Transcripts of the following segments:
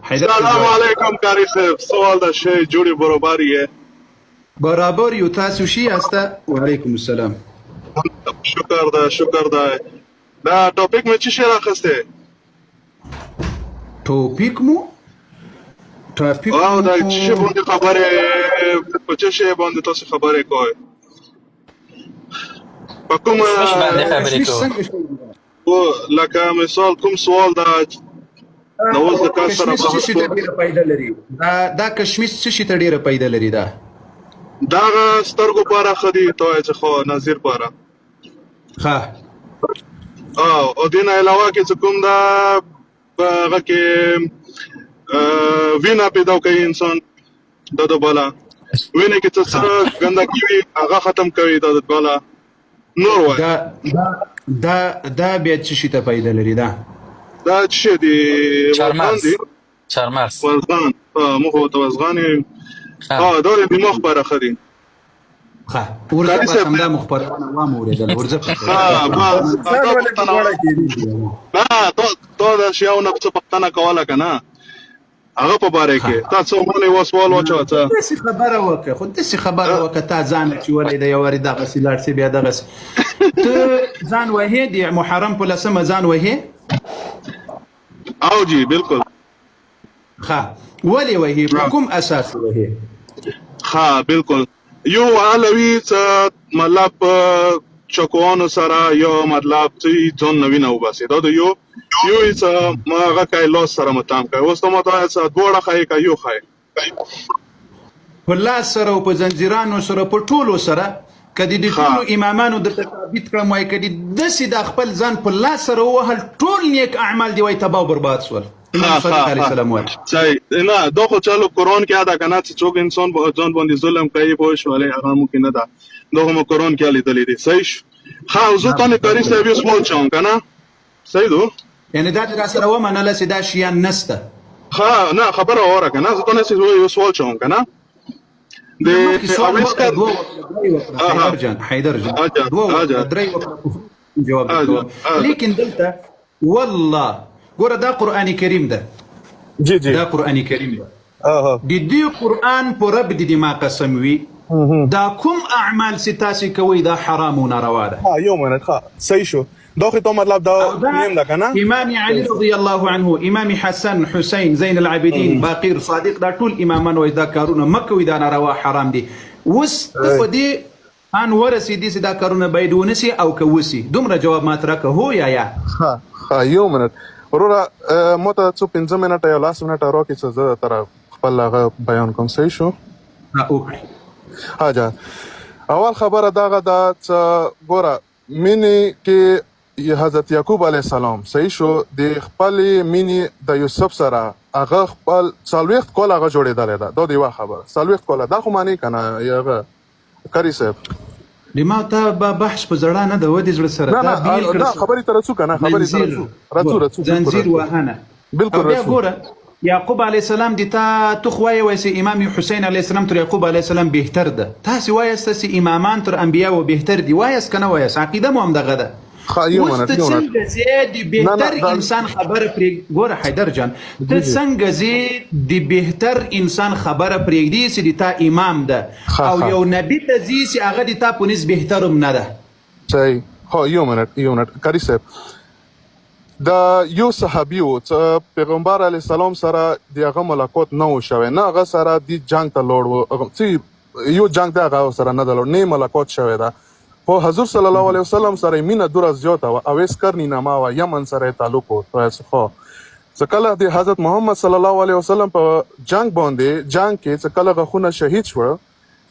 حیدر سلام علیکم کاری صاحب، سوال ده شی جوړې برابریه. برابر یو تاسو شي استه. وعلیکم السلام. شکر ده. دا ټاپک مې چې شي راخسته. ټاپک مو او دا چې باندې خبره په چې شی باندې تاسو خبره کوئ. په کوم لکه مثال کوم سوال ده نو اوس د کار سره څه شي ته ډیره پیدا لري؟ دا کشمش څه شي ته ډیره پیدا لري؟ دا سترګو پاره خدي ته چې خو نظر پاره ها او دین علاوه کې څه کوم دا هغه کې وینا پیدا کوي انسان د بالا وینه کې څه ګندګي وي هغه ختم کوي د بالا نور وای. دا بیا څه شي ته پیدا لري؟ دا چې دی چارمغز وزغان مخ او وزغان دا د دماغ پر خدي ورزه هم دا مخبرونه و موریدل ورزه تو دا شیاونه څه پښتنه کوله کنه هغه په باره کې تاسو مونږ وسوال وچو څه خبره وکړه خو دې خبره وکړه تا ځان چې ولې د یو ورې دغه سیلار سی بیا دغه ته ځان وهې دی محرم په لسمه ځان وهې او جی بالکل ولې وهې په کوم اساس وهې؟ بالکل یو علوي څه مطلب چکوانو سره یو مطلب چې ځون نوینه وباسي دا یو څه ماغه کای لاس سره متام کوي. اوس ته متای څه دوړه خای کوي یو خای په لاس سره او په زنجیرانو سره په ټولو سره کدی د ټولو امامانو د ثابت کړم وای کدی د سید خپل ځان په لاس سره وهل ټول نیک اعمال دی وای تباہ او برباد سول. امام صلی الله علیه وسلم وای صحیح نه دا خو چالو قرآن کې ادا کنه چې څوک انسان په ځان باندې ظلم کوي په شواله هغه ممکن نه ده دغه قرآن کې لیدل دي. صحیح زه ته کاری سوي سوال چون کنه صحیح دو یعنی دا را سره و مناله سدا شیان نسته نه خبره اوره کنه زه ته یو سوال چون کنه د اویسکر حیدر جان درې جواب لیکن دلته والله ګوره دا قرآن کریم ده جی دا قرآن کریم ده د دې قرآن په رب د ما قسم وي دا کوم اعمال ستاسي کوي دا حرام و ناروا ده. یو منټ صحیح شو دا خو ته مطلب دا نیم ده کنه. امام علي رضی الله عنه امام حسن حسین زین العابدین باقر صادق دا ټول امامان وای دا کارونه مکوي دا ناروا حرام دي. وس په دې ان ورسېدي چې دا کارونه باید ونسي او کوسي دومره جواب ما ترکه هو یا یو منټ ورورا مته څو 15 منټه یا لاس منټه راکې څه زه تر خپل بیان کوم. صحیح شو جا اول خبره داغه دا څه ګوره مینې کې حضرت یعقوب علیه السلام صحیح شو د خپل مینې د یوسف سره هغه خپل څلوېښت کال هغه جوړېدلی ده دا د یوه خبره څلوېښت کاله دا خو معنی که نه هغه کاري صاحب د ما ته بحث په زړه نه ده ودې زړه سره نه خبرې ته رسو که نه خبرې ته رسو زنځیر وهنه بالکل بیا ګوره یعقوب علیه السلام دی تو خو وایي امام حسین علیه السلام تر یعقوب علیه السلام بهتر ده تاسو وایست چې امامان تر انبیا و بهتر دي وایست کنه وایست عقیده مو هم دغه ده. څنګه چې د بهتر انسان خبره پرې ګوره حیدر جان ته څنګه چې د بهتر انسان خبره پرېږدي چې د تا امام ده او یو نبی ته ځي چې هغه د تا په نسبت بهترم نه ده. صحیح یو منټ کاری صاحب د یو صحابي و چې پیغمبر علیه السلام سره د هغه ملاقات نه و شوی نه هغه سره د جنگ ته لاړ و چې یو جنگ ته هغه سره نه د لاړ نه ملاقات شوی ده خو حضور صلی الله علیه وسلم سره مینه دوره زیاته وه اویس کرنی نما وه یمن سره یې تعلق و چې کله د حضرت محمد صلی الله علیه وسلم په جنگ کې چې کله غخونه شهید شوه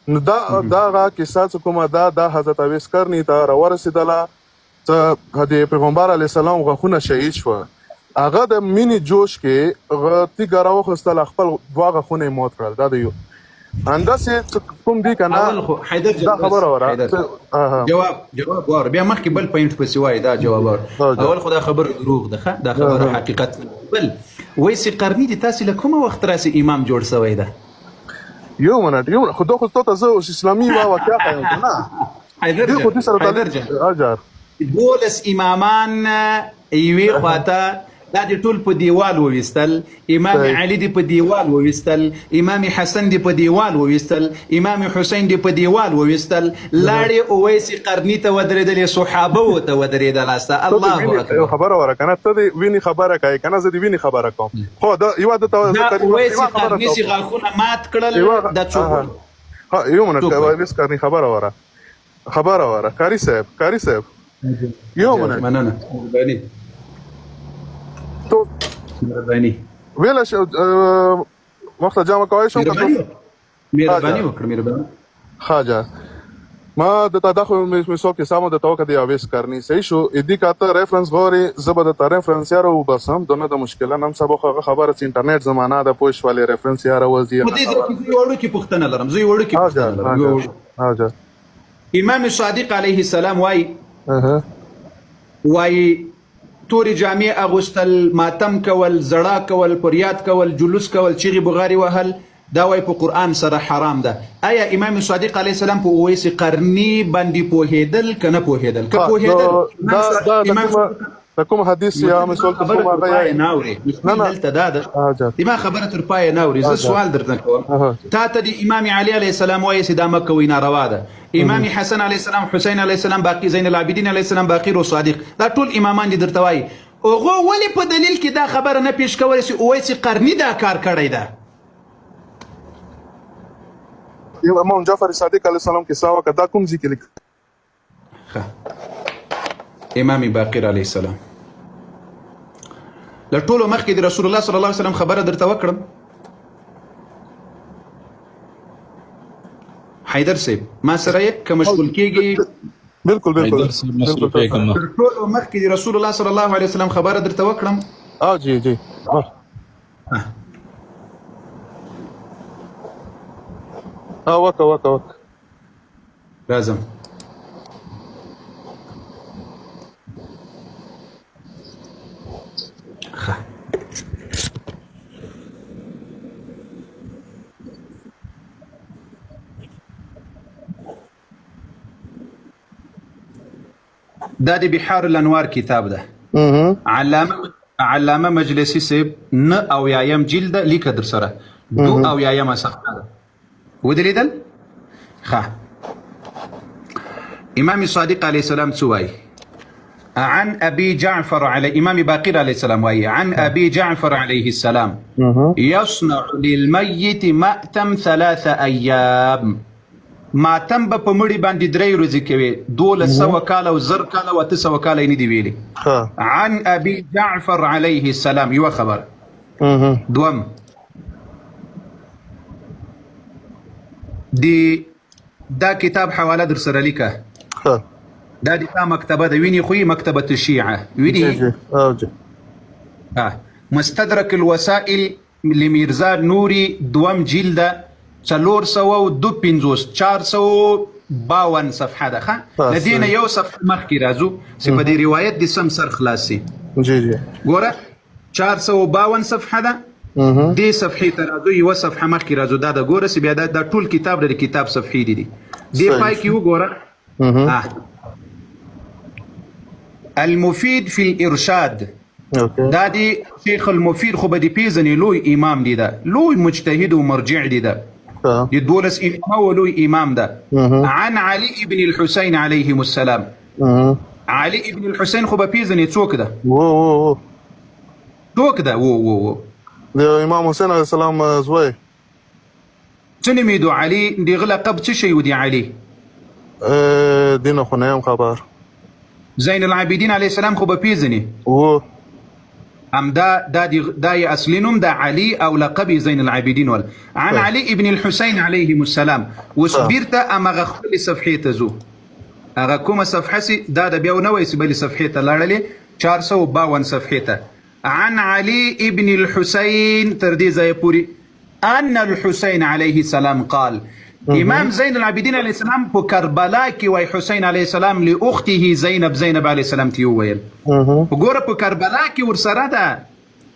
نو دا هغه کیسه چې کومه دا حضرت اویس کرنی ته راورسېدله د پیغمبر علیه السلام غخونه شهید شوه هغه د مینې جوش کې تیږه راوخیستله خپل دوه غخونه یې مات کړل دا د یو همداسې کوم دی که نه دا خبره وره جواب واره بیا مخکې بل پوینټ پسې وایي دا جواب واره اول خو دا خبره دروغ ده دا خبره حقیقت بل ویس قرني دي تاسې له کومه وخت راسې امام جوړ سوی ده؟ یو منټ خو دا خو تا ته زه اسلامي واقعه ښیم که نه حیدر جان 12 امامان یوې خواته دا دې ټول په دیوال وویستل، امام صحیح. علي دې په دیوال وویستل، امام حسن دې په دیوال وویستل، امام حسین دې په دیوال وویستل، لاړې اویس قرني ته ودرېدلې، صحابه ورته ودرېدل. استا الله اکبر. خبره وره کنه ته دې ویني خبره کوي کنه زه دې ویني خبره کوم. خو دا یو د دا اویس قرني سي غاښونه مات کړل د څوک. ها یو منټ اویس قرني خبره وره کاری صاحب یو منټ مننه مهرباني تو مهرباني ویل شو وخت جامه کوي شو مهرباني وکړه مهرباني. خاجه ما د تدخل مثال کې سمو د توګه دی اویس کرنی صحیح شو ادي کاته ریفرنس غوري زبر د ریفرنس یاره وبسم دونه د مشکله نم سبا خبره انټرنیټ زمانہ د پوښ والے ریفرنس یاره وځي. په دې ځکه یو وړو کې پښتنه لرم، زه یو وړو کې پښتنه لرم. هاجا امام صادق علیه السلام وای توري جامع اغوستل، ماتم کول، زړه کول، پریاد کول، جلوس کول، چیغي بغاري وهل، دا وای په قران سره حرام ده. آیا امام صادق علیه السلام په اویس قرنی باندې پوهیدل کنه پوهیدل؟ که پوهیدل دا کوم حدیث یا مثال ته کومه غیا ناوري دلته دا ده ما خبره تر پای ناوري. زه سوال درته کوم، تا ته د امام علي علیه السلام وایي چې دا مکه وی ناروا ده، امام حسن علیه السلام، حسین علیه السلام، باقی زین العابدین علیه السلام، باقر او صادق، دا ټول امامان دي درته وایي. اوغه ولی په دلیل کې دا خبره نه پیش کوي چې اویس قرنی دا کار کړی ده؟ یو امام جعفر صادق علیه السلام کې ساوه کدا کوم ذکر لیک امام باقر علیه السلام له ټولو مخکې د رسول الله صلی الله علیه وسلم خبره درته وکړم. حیدر صاحب ما سره یې که مشغول کېږي بالکل تر ټولو مخکې د رسول الله صلی الله علیه وسلم خبره درته وکړم. جی وک راځم. دا د بحار الانوار کتاب ده، علامه مجلسی صاحب 9 جلد لیکه در سره 2 صفحه ده ودلیدل. امام صادق علیه السلام څه عن ابي جعفر عليه امام باقر عليه السلام عن ابي جعفر عليه السلام يصنع للميت مأتم 3 ايام. ماتم به په مړي باندې 3 ورځې کوي، 1200 کاله او 1000 کاله او 900 کاله یې نه دی ویلي. عن ابي جعفر عليه السلام یو خبر. دوم دا کتاب حواله در سره لیکه، دا د مکتبه د ویني خوې مکتبه الشيعه ویني مستدرك الوسائل لميرزا نوري 2 جلد 452 صفحه ده. لدينا یو صفحه مخکې راځو چې په دې روایت د سم سر خلاصي. ګوره 452 صفحه ده، دې صفحې ته راځو یو صفحه مخکې راځو، دا د ګوره چې بیا دا ټول کتاب د کتاب صفحې دي. دې پای کې وګوره المفيد في الارشاد، دا دی شیخ المفید خو به دی پیژنې لوی امام دی، دا لوی مجتهد و مرجع دی، دا دی 12 امام و لوی امام ده. عن علي ابن الحسين عليهم السلام. علي ابن الحسين خو به پیژنې څوک ده؟ څوک ده؟ د امام حسین علیه السلام زوی. څه نومېدو علي؟ دغه لقب څه شی و دی علي؟ دینه خو نه یم خبر. زین العابدین علیه السلام خو به پیژنې؟ ام دا اصلي نوم دا علي او لقب زين العابدين ول. عن علي ابن الحسين عليهم السلام. وصبرت امغه خپل صفحې ته زو، هغه کومه صفحه سي دا د بیا نوې سي بل صفحې ته لاړلې 452 صفحې ته. عن علي ابن الحسين تر دې ځای پوری ان الحسين عليه السلام قال. امام زين العابدين عليه السلام په کربلا کې وای حسين عليه السلام لاخته زینب عليه السلام تی ویل. وګوره په کربلا کې ورسره ده،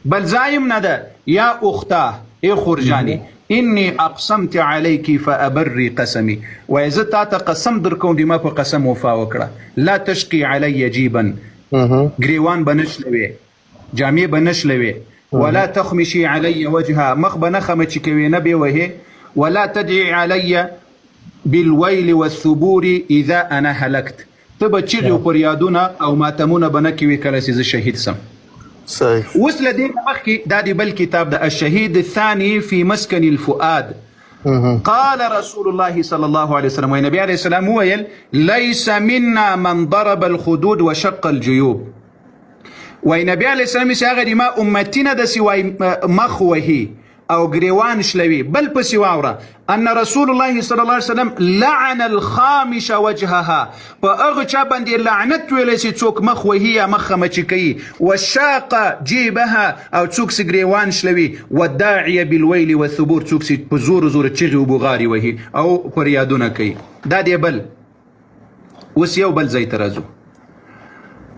بل زایم نه ده. یا اخته ای خورجاني اني اقسمت عليك فابري قسمي، واذا تا قسم در کوم دی ما په قسم وفا وکړه. لا تشقي علي جيبا، گریوان بنشلوي جامې به نشلوي، ولا تخمشي علی وجهها، مخ به نه خمچي کوي نه به وهي، ولا تدعي علی بالويل والثبور اذا انا هلكت، ته به چیغې او فریادونه او ماتمونه به نه کوي کله چې زه شهید سم. صحیح. اوس له دې مخکې دا د بل کتاب د الشهید الثاني في مسكن الفؤاد. قال رسول الله صلى الله عليه وسلم، والنبي عليه السلام ويل ليس منا من ضرب الخدود وشق الجيوب. والنبي عليه السلام هغه ما امتنا د سوای مخ وهي او گریوان شلوي، بل پسې واوره ان رسول الله صلی الله علیه وسلم لعن الخامش وجهها، په هغه چا باندې لعنت ویلی چې څوک مخ وهي یا مخ خمچي کوي، وشاق جيبها او څوک چې گریوان شلوي، والداعي بالويل والثبور څوک چې په زور زور چغې او بغاري وهي او فریادونه کوي. دا دی بل. اوس یو بل ځای ته راځو.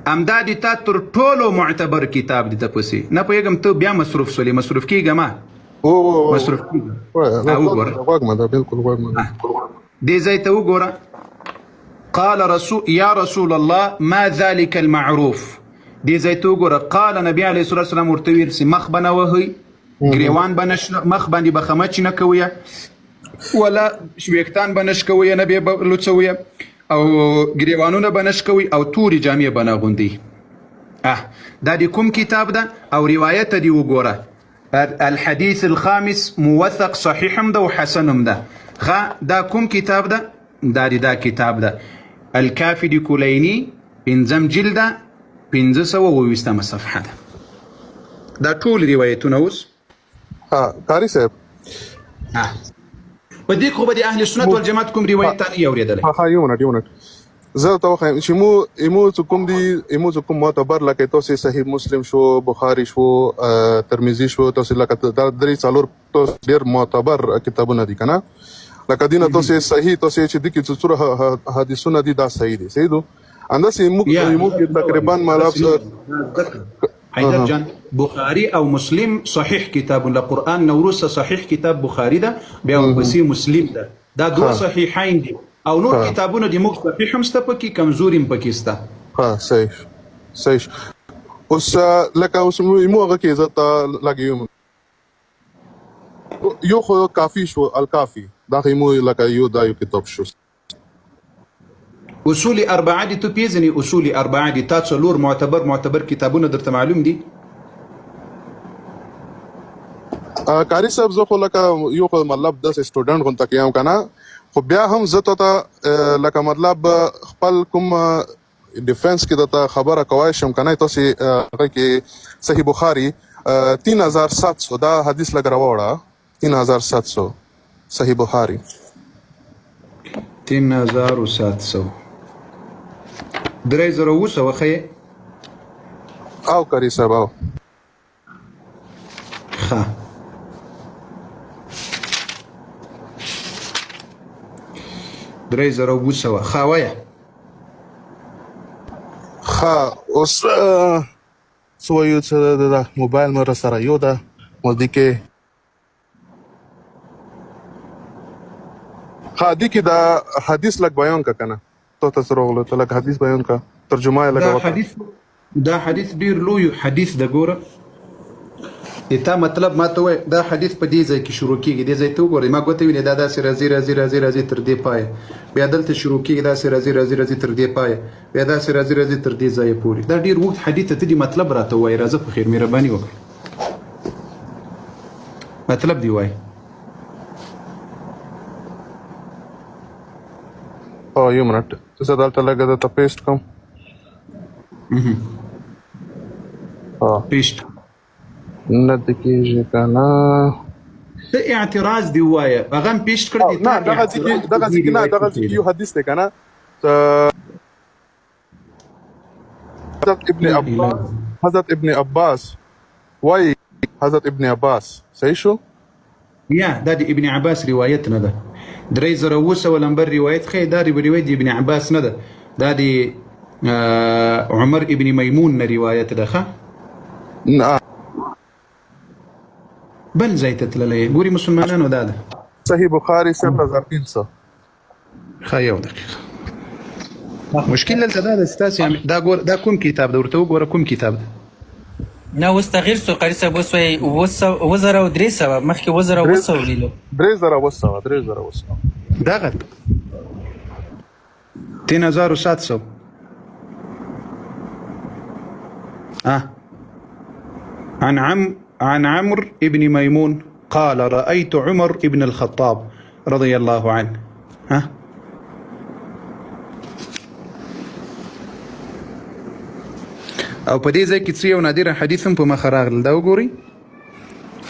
امدا د تا تر ټولو معتبر کتاب دی ته پسې نه پوهېږم ته بیا مصروف سولې، مصروف کېږه ما مصروف دې ځای ته وګوره. قال یا رسول الله ما ذلك المعروف، دې ځای ته وګوره. قال نبي عليه الصلاة والسلام ورته ویل چې مخ به نه وهئ، ګریوان به مخ باندې به خمچ نه کوئ، ولا شویکتان به نش کوئ، نه به لوڅوئ، او ګریوانونه به نش کوئ، او تورې جامې به نه غوندئ. دا د کوم کتاب ده او روایت ته دې وګوره. الحديث الخامس موثق صحيح ده وحسن ده. دا کوم کتاب ده؟ دا کتاب ده الکافي د کلینی، پنځم جلده، 520 صفحه ده. دا ټول روایتونه اوس قاری صاحب په دې خو به د اهل سنت والجماعت کوم روایت نه اورېدلی. یو منټ زه ته وایم چې مو کوم دي کوم معتبر لکه تاسو صحیح مسلم شو، بخاری شو، ترمذی شو، تاسو لکه دا درې څلور ډېر معتبر کتابونه دي کنه، لکه دینه تاسو صحیح تاسو چې د کی څوره حدیثونه دي دا صحیح دي. صحیح دو انداسې مو تقریبا مطلب حیدر جان بخاری او مسلم صحیح کتاب القرآن نورس صحیح کتاب بخاری ده، بیا ورپسې مسلم ده. دا دوه صحیحین دي او نور کتابونه د موږ صحیح هم سته پکې، کمزوري هم پکې سته. صحیح. اوس لکه اوس مو هغه کې عزت لګیو یو خو کافی شو، الکافی دا مو لکه یو دا یو کتاب شو. اصول اربعه دي ته پیژنې؟ اصول اربعه دي تا څلور معتبر کتابونه درته معلوم دي؟ قاری صاحب زه خو لکه یو خو مطلب د سټوډنټ غونته کېم کنه، خو بیا هم زه ته لکه مطلب خپل کوم ډیفنس کې دته خبره کوای شم کنه. تاسو هغه کې صحیح بخاری 3700 دا حدیث لګ راوړه، 3700 صحیح بخاری 3700 3,000 وخی او کاری صاحب او ها 3,000 خاویه اوس سو یو څه د موبایل مر سره یو ده مودي کې دي کې دا حدیث لګ بیان کا کنه، تو تاسو راغله ته لګ حدیث بیان کا، ترجمه یې لګا. دا حدیث ډیر لوی حدیث د ګوره ته مطلب ما ته وای دا حدیث په دې ځای کې شروع کیږي، دې ځای ته وګورئ ما ګوته ویني دا داسې راځي تر دې پای، بیا دلته شروع کیږي داسې راځي تر دې پای، بیا داسې راځي تر دې ځای پورې. دا ډیر وخت حدیث ته دې مطلب راته وای. راځه په خیر مهرباني وکړه مطلب دی وای. یو منټ زه دلته لګا ته پیسټ کوم. پیسټ نه د کېږي کنه، ته اعتراض دی وایه هغه هم پیسټ کړ دي. نه دغه یو حدیث دی کنه، حضرت ابن عباس وای، حضرت ابن عباس صحیح شو؟ یا دا د ابن عباس روایت نه ده. 3,000 نمبر روایت خی دا روایت ابن عباس نه ده، دا د عمر ابن میمون نه روایت ده. ښه بل ځای ته تللی ګوري مسلمانانو دا ده صحیح بخاری 7300. ښه یو دقیقه مشکل دلته دا ده ستاسې دا کوم کتاب ده ورته وګوره کوم کتاب ده. نه اوس تغییر سو قاری صاحب اوس وایي 2300 مخکې 2300 ویلو 3700 دغه 3700 عن عمرو ابن ميمون قال رأيت عمر ابن الخطاب رضي الله عنه او په دې ځای کې څه یو نادر حدیث هم په مخ راغلی دا وګورئ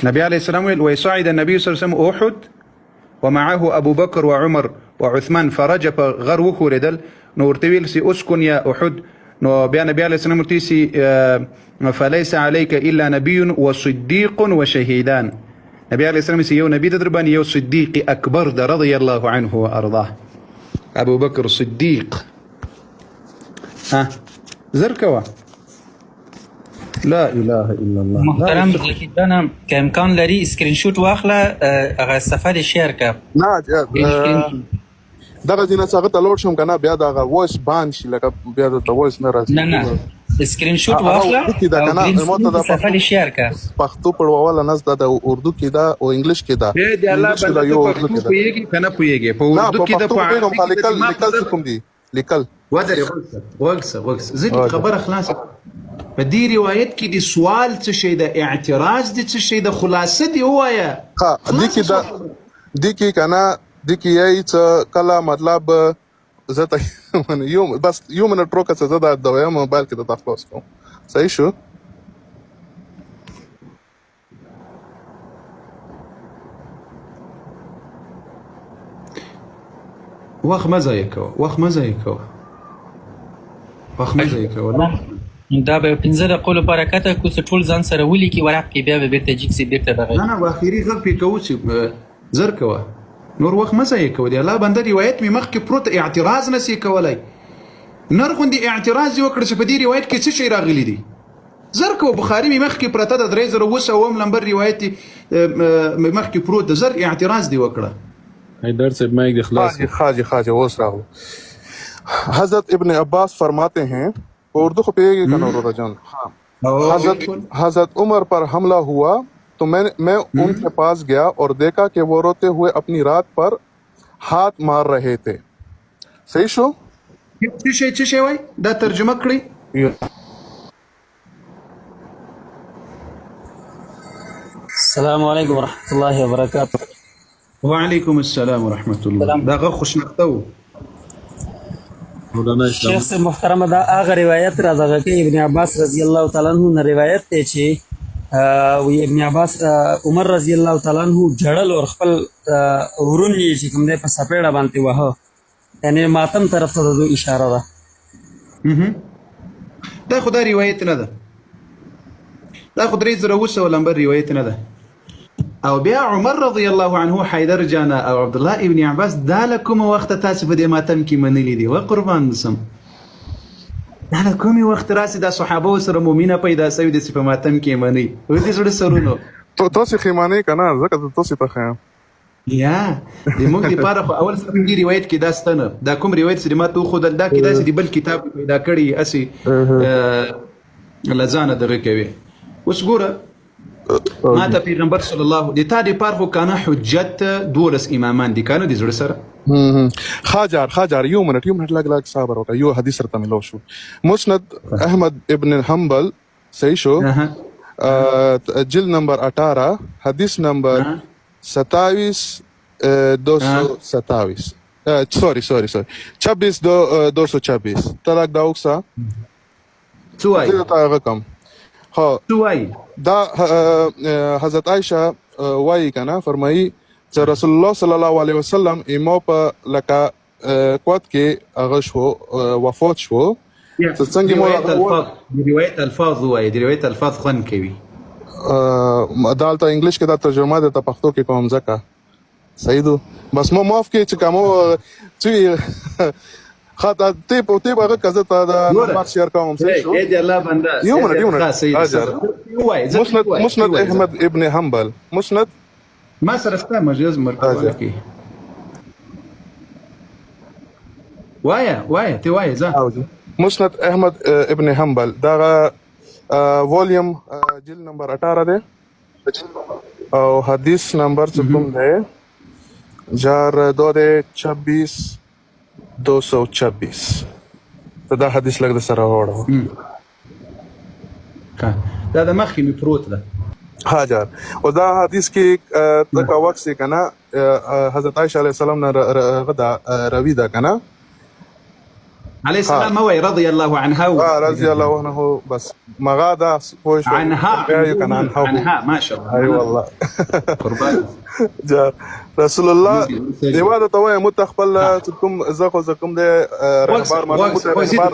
نبی علیه السلام ویل ويصعد النبي صلی الله علیه وسلم احد ومعه ابو بكر وعمر وعثمان فرجف غر وخوردل نو ورته ویل سي اسكن يا احد نو بیا نبی علیه السلام ورته سي فليس عليك الا نبي وصديق وشهيدان نبی علیه السلام سي یو نبی در باندې یو صدیق اکبر ده رضی الله عنه وارضاه ابو بکر صدیق زرکوا لا اله الا الله محترم لیکدانه که امکان لري اسکرین شوت واخله هغه صفحه شیر کا نه دغه دینه څنګه ته لوړ شم کنه بیا دغه وایس بان شي لکه بیا د وایس نه راځي نه اسکرین شوت واخله او صفحه شیر کا پښتو پړواله نه د اردو کې دا او انګلیش کې دا دې الله بنده یو اردو کې پويږي کنه پويږي په اردو کې دا په لیکل کوم دي لیکل ودرې وګس زه خبره خلاصه په دې روایت کې د سوال څه شي د اعتراض د څه شي د خلاصه دی وایا دي کې کنه دي کې یی څه کلا مطلب زه ته یو بس یو منټ روکه څه دا د موبایل کې د تاسو کوم صحیح شو وخت مزه یکو دا به 15 دقیقو لپاره کته کو څه ټول ځان سره ولي کې ورق کې بیا به بیرته جیکسي بیرته دغه نه واخیری غږ پې کوو چې زر کوه نور وخت مزه یې کوو دی الله بنده روایت مې مخکې پروت اعتراض نسی کولای نور غوندې اعتراض یې وکړ چې په دې روایت کې څه شی راغلی دی زر کوه بخاري مې مخکې پرته د 3009 نمبر روایت مې مخکې پروت زر اعتراض دی وکړه حیدر صاحب مایک اخلاص خاجی اوس راغلو حضرت ابن عباس فرماتے ہیں اردو کو پیے گی کنور رجان حضرت عمر پر حملہ ہوا تو میں ان کے پاس گیا اور دیکھا کہ وہ روتے ہوئے اپنی رات پر ہاتھ مار رہے تھے صحیح شو څه شي وای دا ترجمه کړی السلام علیکم ورحمۃ اللہ وبرکاتہ وعلیکم السلام ورحمۃ اللہ دا غو خوشنقته شیخ سے محترم دا هغه روایت را دغه کې ابن عباس رضی الله تعالی عنہ نه روایت ته چې وی ابن عباس عمر رضی الله تعالی عنہ جړل اور خپل ورون یې چې کوم دې په سپېړه باندې وه یعنی ماتم طرف ته د اشاره ده دا خدای روایت نه ده دا خدای 3009 نمبر روایت نه ده او بیا عمر رضی الله عنه حیدر جانا او عبد الله ابن عباس دا لکوم وخت تاسو په دې ماتم کې منلي دي و قربان سم دا لکوم وخت راسي د صحابه سره مؤمنه پیدا شوی د په ماتم کې مني و دې سره سرونو تاسو خیمانه کنه ځکه تاسو ته خیم یا د موږ لپاره اول سره دې روایت کې داستانه دا کوم روایت چې ما تو خود دا کې داسې دی بل کتاب پیدا کړی اسی لزانه دغه کوي اوس ګوره ما ته پیغمبر صلی الله د تا د پاره کنه حجت دولس امامان دي کنه د زړه سره خاجر یو منټ لګ صبر وکړه یو حدیث سره ملو شو مسند احمد ابن حنبل صحیح شو جلد نمبر 18 حدیث نمبر 27 227 سوری 26226 طلاق دا اوسا څوای تا رقم ها څوای دا حضرت عائشہ وایي کنه فرمایي چې رسول الله صلی الله علیه وسلم ایمو په لکه قوت کې هغه شو وفات شو څنګه مو روایت الفاظ وایي د روایت الفاظ خون کوي دالته انګلیش کې دا ترجمه ده ته پښتو کې کوم ځکه صحیح دو بس مو معاف کې چې کوم چې خاطر تیپ هغه کزه ته دا نمبر شیر کوم صحیح شو اې دی الله بنده یو منټ مسند احمد ابن حنبل مسند ما سره ستا مجاز مرکز کی وایا تی وایا ځه مسند احمد ابن حنبل دا ولیوم جلد نمبر 18 دی او حدیث نمبر څه کوم دی جار 226 ته دا حدیث لږ د سره وړو دا د مخکې مې پروت ده ها جار او دا حدیث کې تکا وخت کې کنه حضرت عائشہ علیہ السلام نه غدا روي ده کنه عليه السلام هو رضي الله عنها رضي الله عنه بس مغادا پوش عنها ما شاء الله اي والله قربان جار رسول الله دیواده ته وای متخبل کوم زکم د رهبار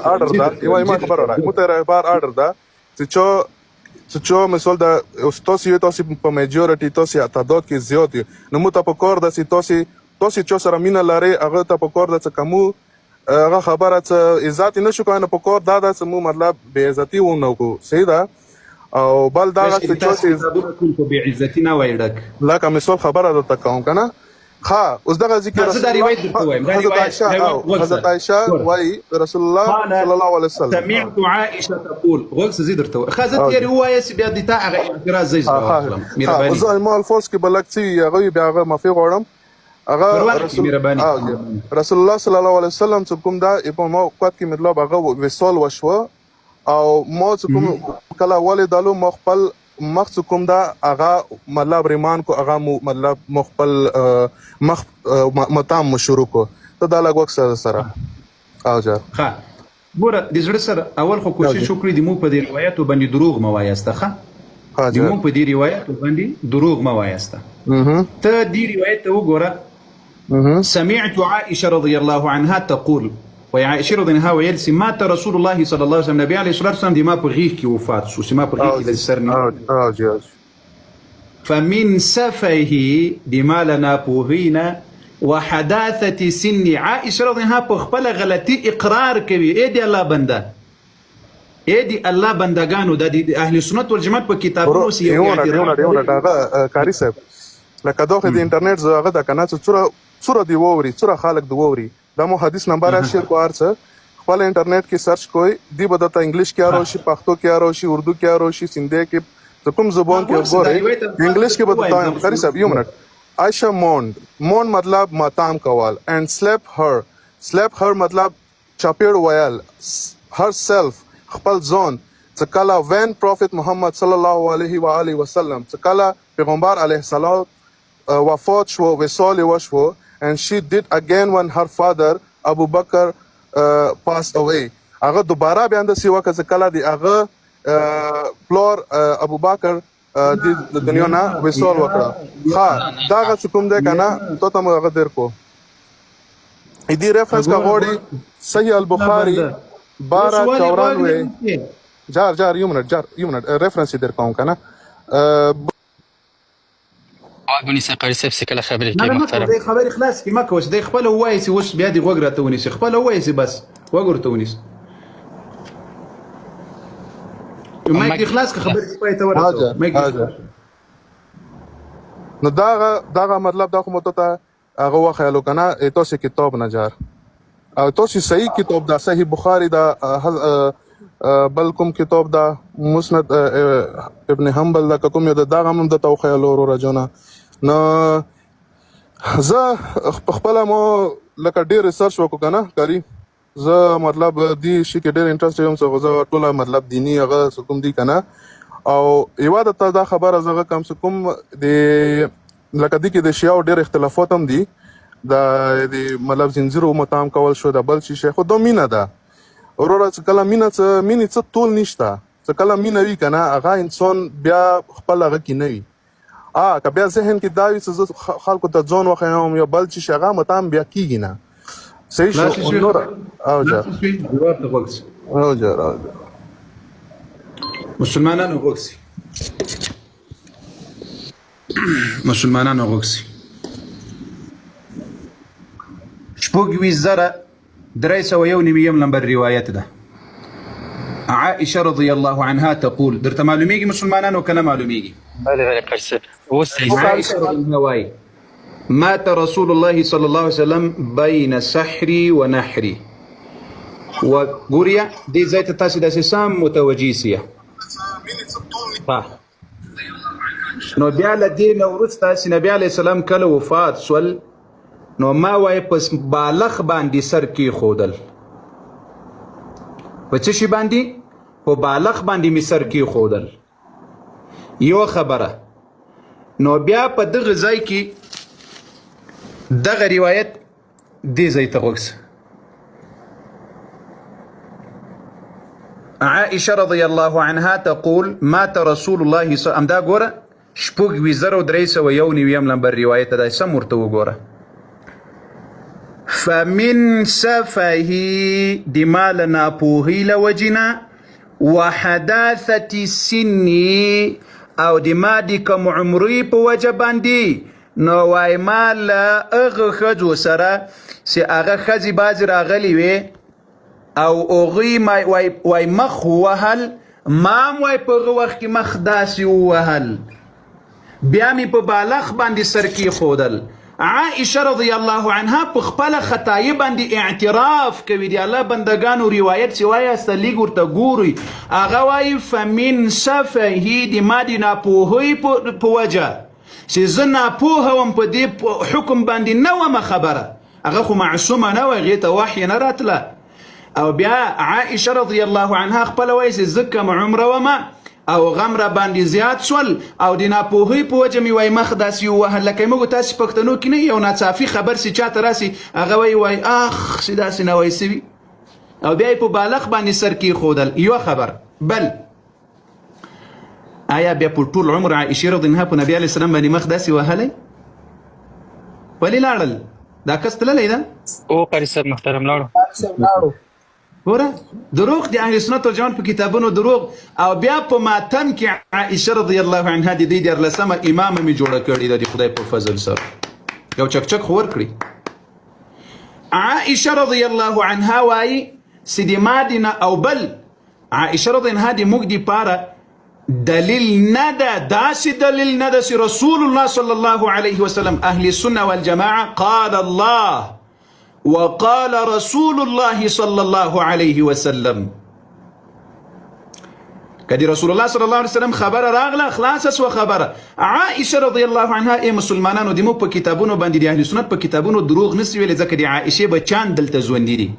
آرډر دا یو ما خبر را مت رهبار آرډر دا چې مثال دا تاسو په میجورټي تاسو تعداد کې زیات نو مت په کور د تاسو چې سره مینه لري هغه ته په کور د کمو هغه خبره څه عزت نشو کنه په کور دا سمو مطلب بے عزتی و نو کو صحیح ده او بل دا چې کو بے عزتی نه وایډک لکه مثال خبره ده تکاو کنه ها اوس دغه ذکر حضرت عائشہ وای رسول الله صلی الله علیه وسلم سمعت عائشه تقول غوږ زیدرته خازت یې روایت بیا د تا هغه اعتراض زی مهرباني زه ما الفوز کې بلکتی هغه بیا هغه مافي غوړم هغه رسول الله صلی الله علیه وسلم چې کوم دا په موقعت کې مطلب هغه وصال وشو او مو چې کوم کله والدالو مخبل مخ کوم دا هغه مطلب ریمان کو هغه مطلب مخبل مخ متام شروع کو ته دا لګ وخت سره او جار ها ګوره د زړه سره اول خو کوشش وکړي د مو په دې روایت باندې دروغ موایسته ښه د مو په دې روایت باندې دروغ موایسته ته دې روایت ته وګوره سمعت عائشه رضي الله عنها تقول وعائشه رضي الله عنها ويلسي مات رسول الله صلى الله عليه وسلم نبي عليه الصلاه والسلام دي ما بغيك وفات شو ما بغيك الى السرني فمن سفه دما لنا بوهينا وحداثه سن عائشه رضي الله عنها خپل غلطي اقرار کوي اې دي الله بنده اې دي الله بندگانو د اهل سنت والجماعت په کتابونو سي یو کاری صاحب لکه دوه د انټرنیټ زغه د کنه څوره دی ووري څوره خلک دی ووري دا مو حدیث نمبر شیر کو ارڅ خپل انټرنیټ کې سرچ کوئ دی بدته انګلیش کې راوشي پښتو کې راوشي اردو کې راوشي سندې کې کوم زبان کې وګورئ انګلیش کې بدته کاری صاحب یو منټ عائشہ مون مطلب ماتام کوال and slap her مطلب چاپېړ ویل her self خپل ځان څکلا when prophet محمد صلی الله علیه و آله وسلم څکلا پیغمبر علیه السلام وفات شو وصال وشو and she did again when her father Abu Bakr passed away هغه دوباره بیا د سیوا څکلا دی هغه پلور ابو بکر د دنیا نه وصال وکړه ها دا کوم ده کنه ته تم هغه در کو دې ریفرنس کا غوړي صحیح البخاری 1294 جار یو منټ ریفرنس در کوم کنه واګونی سقاری صاحب څه کله خبرې کوي محترم دا خبرې خلاص کی مکه وس د خپل وایسي وس بیا دی وګړه ته ونیسي خپل وایسي بس وګورته ونیسي ما کې خلاص کا خبرې پای ته ورته نو دا مطلب دا خو مت ته هغه وخیالو کنه تاسو کتاب نه جار او تاسو صحیح کتاب دا صحیح بخاری دا بلکم کتاب دا مسند ابن حنبل دا کوم یو دا غم د توخیل ورو راجونه نو زه خپل مو لکه ډیر ریسرچ وکړ کنه کاری زه مطلب دی شي کې ډیر انټرست یم څه زه ټول مطلب دینی هغه کوم دی کنه او یوه د دا خبره زغه کم څه کوم د لکه دی کې د شیاو ډیر اختلافات هم دي د مطلب زنجیرو متام کول شو د بل شي خو د مینا ده اورور څه کله مینا څه ټول نشته څه کله مینا وی کنه هغه انسان بیا خپل هغه کې نه وي که بیا ذهن کې دا وي چې خلکو ته ځون وخیام یا بل شي هغه متام بیا کیږي نه صحیح شو او جار مسلمانانو غوښسي شپږ زره 391 نمبر روایت ده عائشه رضي الله عنها تقول درته معلومیږي مسلمانانو کنه معلومیږي بله قرصه عائشه رضي الله مات رسول الله صلى الله عليه وسلم بين سحري ونحري وګوریا دې ځای ته تاسو د سم متوجي سیه نو بیا له دې نه وروسته چې نبي علیه السلام کله وفات سول نو ما وایي په بالغ باندې سر کېښودل په څه شي باندې په بالغ باندې مې سر کېښودل یوه خبره نو بیا په دغه ځای کې دغه روایت دې ځای ته غوږ عائشة رضي الله عنها تقول مات رسول الله صلى الله عليه وسلم دا ګوره شپږ وي زره درې سوه یو نویم نمبر روایت دا سم ورته وګوره فمن سفه د مال ناپوهۍ له وجې نه وحداثة السن او د ما د کم عمرۍ په وجه باندې نو وایي ما له هغه ښځو سره چې هغه ښځې بعضې راغلې وې او هغوی وای مخ ووهل ما هم وای په هغه وخت کې مخ داسې ووهل بیا مې په بالغ باندې سر کېښودل عائشه رضی الله عنها په خپله خطایي باندې اعتراف کوي د الله بندګانو روایت چې وایسته لږ ورته ګورئ هغه وایي فمن سفهي د ما د ناپوهۍ په وجه چې زه ناپوهه وم په دې حکم باندې نه ومه خبره هغه خو معصومه نه وه هغې ته وحی نه راتله او بیا عائشه رضی الله عنها خپله وایي چې زه کم عمره ومه او غم را باندې زیات سول او د ناپوهۍ په وجه مې وایي مخ داسې ووهل لکه موږ تاسې پښتنو کې نه یو ناڅافي خبر چې چاته راسي هغه وایي اخ چې داسې نه وایي سوي او بیا یې په بالغ باندې سر کېښودل یوه خبر بل آیا بیا په ټول عمر عائشې رضی الله عنها په نبي علیه السلام باندې مخ داسې وهلی ولې لاړل دا کس تللی ده او قاری صاحب محترم لاړو ګوره دروغ د اهل سنت والجماعت په کتابونو دروغ او بیا په ماتم کې عائشه رضی الله عنها د دې 14مه امامه مې جوړه کړې ده د خدای په فضل سره یو چکچک خو ورکړي عائشه رضی الله عنها وایي چې د ما دینه او بل عائشه رضی الله عنها د موږ دپاره دلیل نه ده داسې دلیل نه ده چې رسول الله صلی الله علیه وسلم اهل السنه والجماعه قال الله وقال رسول الله صلى الله عليه وسلم کدی رسول الله صلی الله علیه وسلم خبر راغله خلاصه سو خبره عائشه رضی الله عنها ای مسلمانانو د مو په کتابونو باندې د اهل سنت په کتابونو دروغ نسی ویل ځکه د عائشه بچان دلته ژوندې دي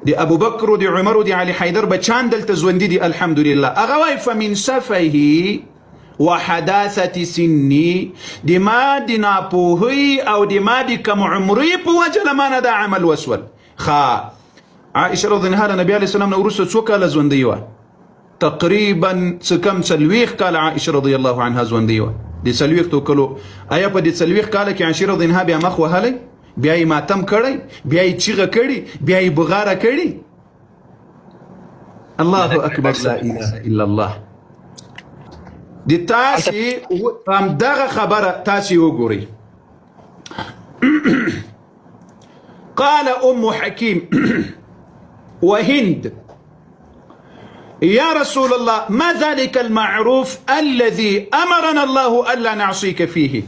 د ابو بکر او د عمر او د علي حیدر بچان دلته ژوندې دي الحمدلله هغه وای فمن سفه وحداثة سني د ما د ناپوهۍ او د ما د کم عمرۍ په وجه له مانه دا عمل وسول عائشه رضی الله عنها نبی علیه السلام نه وروسته څو کاله ژوندۍ وه تقریبا څه کم 40 کاله عائشه رضی الله عنها ژوندۍ وه د 40 کالو آیا په دې 40 کاله کې عائشه رضی الله عنها بیا مخ وهلی بیا یې ماتم کړی بیا یې چیغه کړې بیا یې بغاره کړې الله اکبر لا اله الا الله د تاسې همدغه خبره تاسې وګورئ قال ام حكيم وهند يا رسول الله ما ذلك المعروف الذي أمرنا الله ألا نعصيك فيه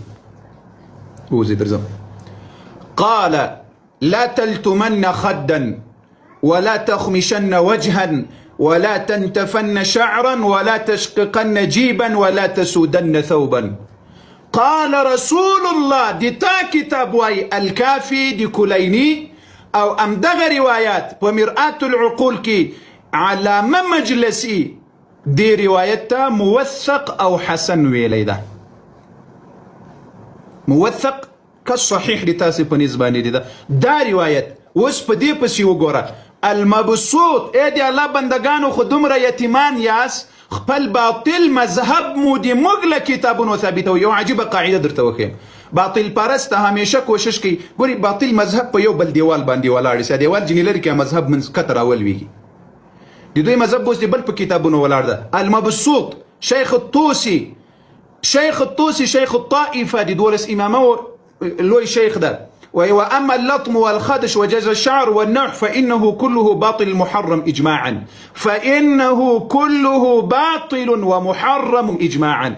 قال لا تلتمن خدا ولا تخمشن وجها ولا تنتفن شعرا ولا تشققن جيبا ولا تسودن ثوبا قال رسول الله دي تا كتاب واي الكافي دي كليني او امدغ روايات ومرآة العقول كي علامة مجلسي دي روايتها موثق او حسن ويليدا موثق كالصحيح دي تاسي بنسباني دي دا روايت وس بدي بسي وغورا المبسوط اے دی الله بندگانو خو دومره یتیمان یاس خپل باطل مذهب مو دی مغله کتابونو ثابتو یو عجیبه قاعده درته وکم باطل پرست همیشه کوشش کوي ګوري باطل مذهب په یو بل دیوال باندې ولاړ شي دیوال جنې لري کې مذهب من کتر اول ویږي د دوی مذهب بوس دی بل په کتابونو ولاړ ده المبسوط شیخ الطوسي شیخ الطائفه دی دولس امامه لوی شیخ ده وأما اللطم والخدش وجز الشعر والنوح فإنه كله باطل محرم إجماعا فإنه كله باطل ومحرم إجماعا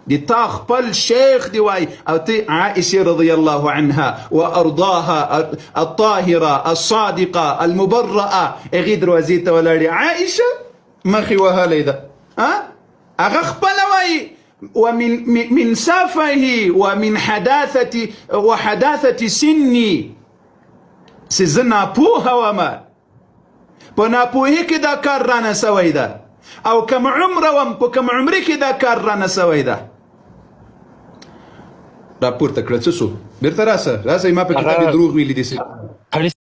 دي تاخبل شيخ دي واي عائشة رضي الله عنها وأرضاها الطاهرة الصادقة المبرأة اغيد روزيت ولا عائشة مخي وهالي ده أغخبل واي من سفه ومن حداثة سني سزنا پوها وما په ناپوهي کې دا کار رانه سوی ده او کم عمره وم په کم عمري کې دا کار رانه سوی ده. راپورته کړه څه شو؟ بیرته راسه ما په کتاب کې دروغ ویلي دي.